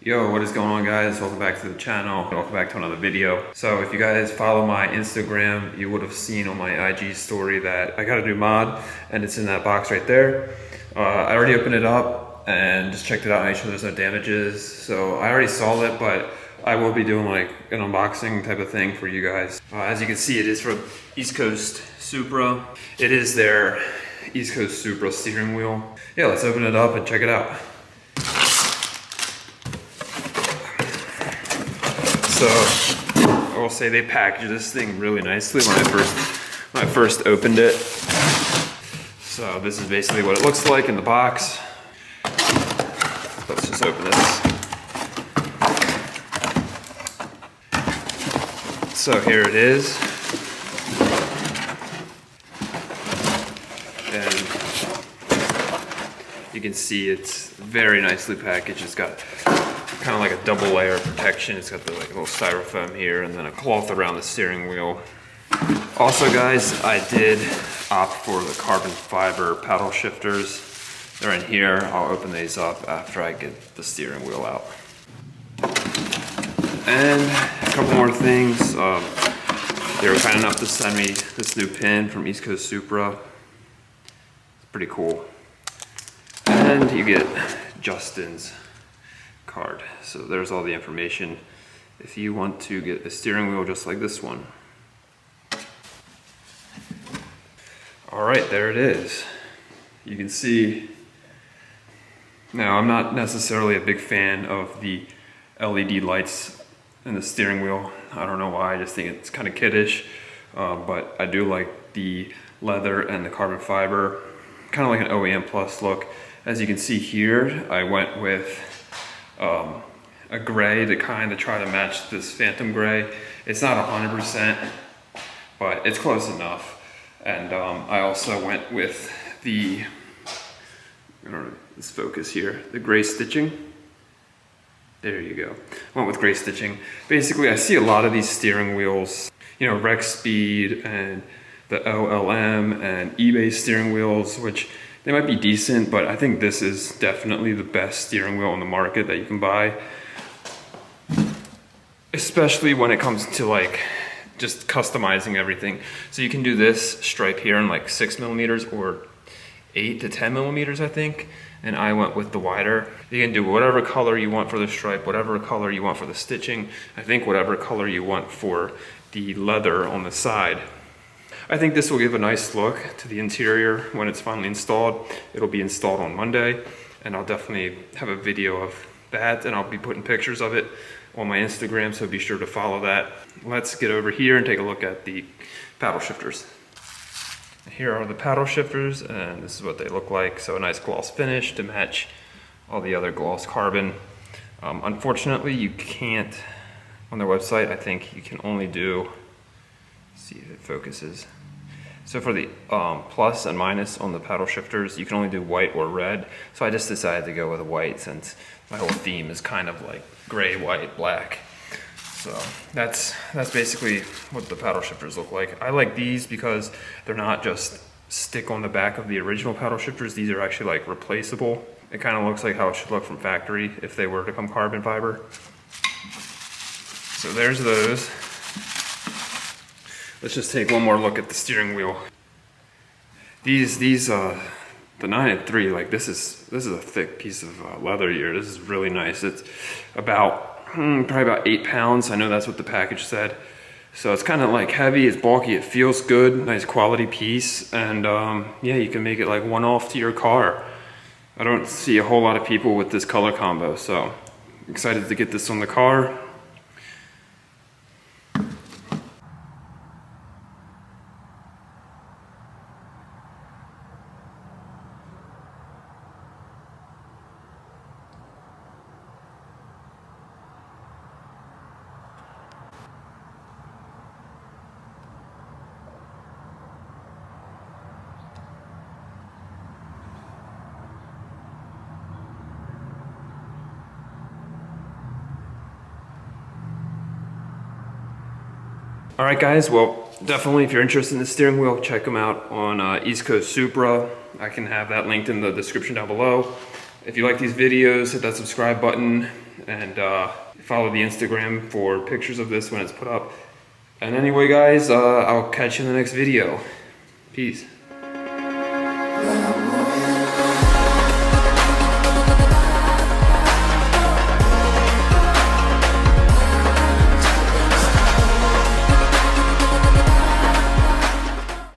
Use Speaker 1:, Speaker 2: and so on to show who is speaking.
Speaker 1: Yo, what is going on, guys? Welcome back to the channel. Welcome back to another video. So if you guys follow my Instagram, you would have seen on my IG story that I got a new mod and it's in that box right there. I already opened it up and just checked it out, make sure there's no damages. So I already saw it, but I will be doing like an unboxing type of thing for you guys. As you can see, it is from East Coast Supra. It is their East Coast Supra steering wheel. Yeah, let's open it up and check it out. So I will say they packaged this thing really nicely when I first opened it. So this is basically what it looks like in the box. Let's just open this. So here it is. And you can see it's very nicely packaged. It's got kind of like a double layer of protection. It's got the like little styrofoam here and then a cloth around the steering wheel. Also, guys, I did opt for the carbon fiber paddle shifters. They're in here. I'll open these up after I get the steering wheel out. And a couple more things. They were kind enough to send me this new pin from East Coast Supra. It's pretty cool. And you get Justin's card. So there's all the information if you want to get a steering wheel just like this one. All right, there it is. You can see. Now, I'm not necessarily a big fan of the LED lights in the steering wheel. I don't know why, I just think it's kind of kiddish, but I do like the leather and the carbon fiber, kind of like an OEM Plus look. As you can see here, I went with a gray to kind of try to match this Phantom gray. It's not 100%, but it's close enough. And I also went with the, I don't know, this focus here, the gray stitching. There you go. Went with gray stitching. Basically, I see a lot of these steering wheels, you know, Rex Speed and the OLM and eBay steering wheels, which they might be decent, but I think this is definitely the best steering wheel on the market that you can buy. Especially when it comes to like just customizing everything. So you can do this stripe here in like 6mm or 8 to 10mm, I think. And I went with the wider. You can do whatever color you want for the stripe, whatever color you want for the stitching. I think whatever color you want for the leather on the side. I think this will give a nice look to the interior when it's finally installed. It'll be installed on Monday, and I'll definitely have a video of that, and I'll be putting pictures of it on my Instagram, so be sure to follow that. Let's get over here and take a look at the paddle shifters. Here are the paddle shifters, and this is what they look like. So a nice gloss finish to match all the other gloss carbon. Unfortunately, you can't, on their website, I think you can only do, see if it focuses. So for the plus and minus on the paddle shifters, you can only do white or red. So I just decided to go with white since my whole theme is kind of like gray, white, black. So that's basically what the paddle shifters look like. I like these because they're not just stick on the back of the original paddle shifters. These are actually like replaceable. It kind of looks like how it should look from factory if they were to come carbon fiber. So there's those. Let's just take one more look at the steering wheel. The 9-3, like this is a thick piece of leather here. This is really nice. It's about probably about 8 pounds. I know that's what the package said. So it's kind of like heavy, it's bulky, it feels good, nice quality piece. And yeah, you can make it like one-off to your car. I don't see a whole lot of people with this color combo, so I'm excited to get this on the car. All right, guys, well, definitely if you're interested in the steering wheel, check them out on East Coast Supra. I can have that linked in the description down below. If you like these videos, hit that subscribe button. and follow the Instagram for pictures of this when it's put up. And anyway guys, I'll catch you in the next video. Peace.